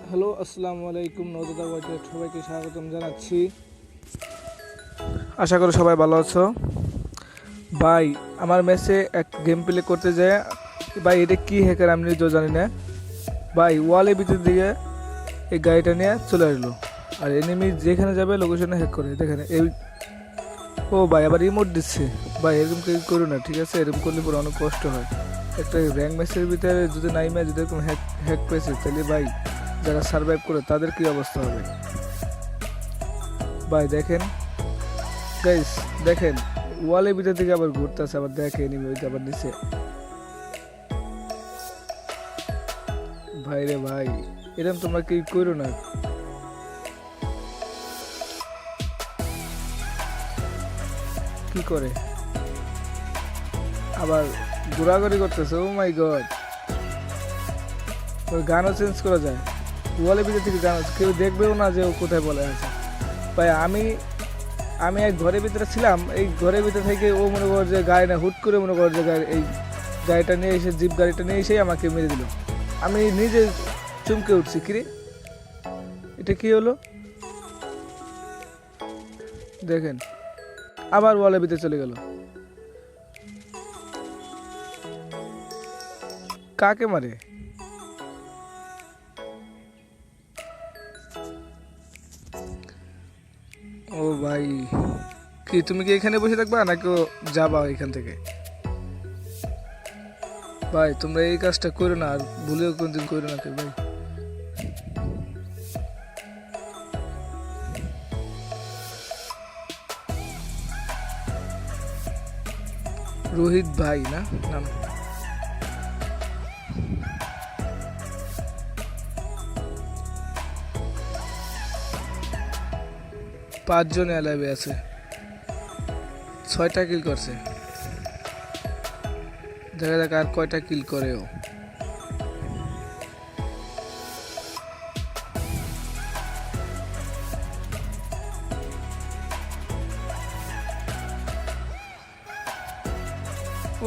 Hello, আসসালামু আলাইকুম। নওদাদা ওয়াইটি সবাইকে স্বাগতম জানাচ্ছি। আশা করি সবাই ভালো আছো। ভাই, আমার ম্যাচে এক গেম প্লে করতে যায় ভাই, এটা কি হ্যাকার আমি নিজেও জানি না ভাই। ওয়ালের ভিতর দিয়ে এই গাড়িটা নিয়ে চলে আসলো, আর এনিমি যেখানে যাবে লোকেশনে হ্যাক করে। দেখেন এই, ও ভাই আবার রিমোট দিচ্ছে। ভাই এরকম কেউ করো না, ঠিক আছে? এরকম করলে পরে অনেক কষ্ট হয়। একটা র্যাঙ্ক ম্যাচের ভিতরে যদি নাইমে যদি এরকম হ্যাক পেয়েছে, তাহলে ভাই যারা সার্ভাইভ করে তাদের কি অবস্থা হবে ভাই? দেখেন গাইস, দেখেন ওয়ালের ভিতর থেকে আবার ঘুরতেছে, আবার দেখে এনিমি ওইটা আবার নিচে। ভাই রে ভাই, এরকম তোমরা কি করো না। কি করে আবার ঘোরাঘুরি করতেছে? ও মাই গড, ওই গানও চেঞ্জ করা যায় ওয়ালের ভিতর থেকে। গান কেউ দেখবেও না যে ও কোথায় বলে আছে। ভাই আমি এক ঘরের ভিতরে ছিলাম, এই ঘরের ভিতরে থেকে ও মনে কর যে গাড়ি না, হুট করে মনে কর যে এই গাড়িটা নিয়ে এসে, জিপ গাড়িটা নিয়ে এসেই আমাকে মেরে দিল। আমি নিজে চমকে উঠছি, কিরে এটা কি হলো? দেখেন আবার ওয়ালের ভিতরে চলে গেল। কাকে মারে? ও ভাই, কি তুমি কি এখানে বসে থাকবা নাকি যাবা এখান থেকে? ভাই তোমরা এই কাজটা করো না, আর ভুলেও কোনদিন করো না কেউ ভাই। রোহিত ভাই না নাম? 5 জন এলাইভে আছে, 6টা কিল করছে। দেখা যাক আর কয়টা কিল করে ও।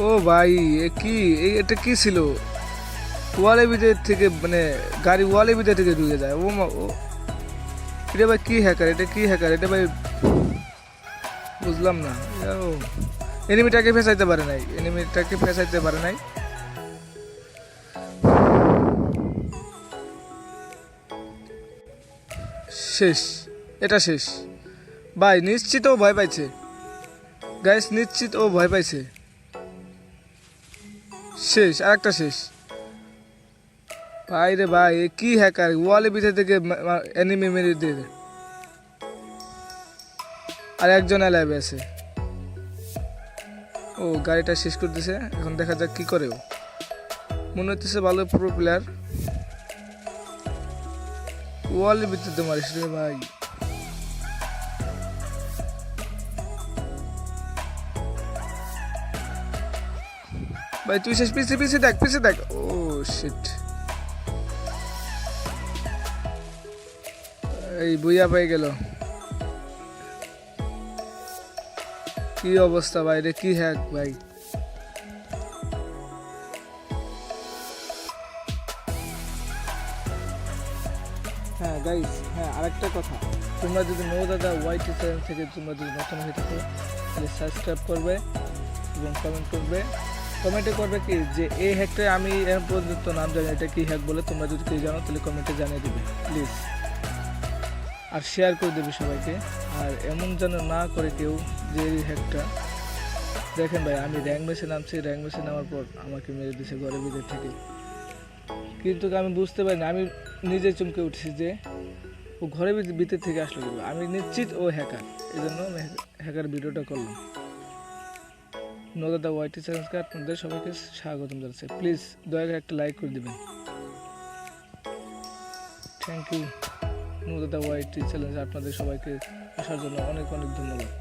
ও ভাই, এটা কি ছিল? ওয়ালের ভিতর থেকে, মানে গাড়ি ওয়ালের ভিতর থেকে ঢুকে যায়। ও এটা ভাই কি হ্যাকার? এটা কি হ্যাকার এটা ভাই? বুঝলাম না। এনিমিটাকে ফেসাইতে পারে নাই। শেষ, এটা শেষ ভাই, নিশ্চিত ও ভয় পাইছে। গাইস নিশ্চিত ও ভয় পাইছে। শেষ, আরেকটা শেষ। ভাই রে ভাই, কি হ্যাকার ওয়ালের ভিতর থেকে এনিমি মেরে দিয়ে। আর একজন এলাইভে আছে। ও গাড়িটা শেষ করে দিছে, এখন দেখা যাক কি করে ও। মনে হচ্ছে ভালো প্রো প্লেয়ার। ওয়ালের ভিতরে মারিস রে ভাই। ভাই তুই শেষ, পিছে দেখ। ও শিট, এই বুইয়া পেয়ে গেল। কি অবস্থা ভাই, রে কি হ্যাক ভাই। হ্যাঁ গাইস, হ্যাঁ আরেকটা কথা, তোমরা যদি নওদাদা ওয়াইটি চ্যানেল থেকে তোমরা যদি নতুন হয়ে থাকো, তাহলে সাবস্ক্রাইব করবে এবং কমেন্টে করবে কি যে এই হ্যাকটা আমি এর পর্যন্ত নাম জানি, এটা কি হ্যাক বলে। তোমরা যদি কেউ জানো তাহলে কমেন্টে জানিয়ে দিবে প্লিজ, আর শেয়ার করে দেবে সবাইকে। আর এমন যেন না করে কেউ যে এই হ্যাকটা। দেখেন ভাই, আমি র্যাঙ্ক ম্যাচে নামার পর আমাকে মেরে দিয়েছে ঘরের ভিতর থেকে, কিন্তু আমি বুঝতে পারিনি। আমি নিজে চমকে উঠেছি যে ও ঘরের ভিতর থেকে আসলো। আমি নিশ্চিত ও হ্যাকার, এই জন্য আমি হ্যাকার ভিডিওটা করলাম। নওদাদা ওয়াইটি চ্যানেলকে আপনাদের সবাইকে স্বাগতম জানাচ্ছি। প্লিজ দয়া করে একটা লাইক করে দেবেন। Thank you. নওদাদা ওয়াইটি চ্যানেলে আপনাদের সবাইকে আসার জন্য অনেক ধন্যবাদ।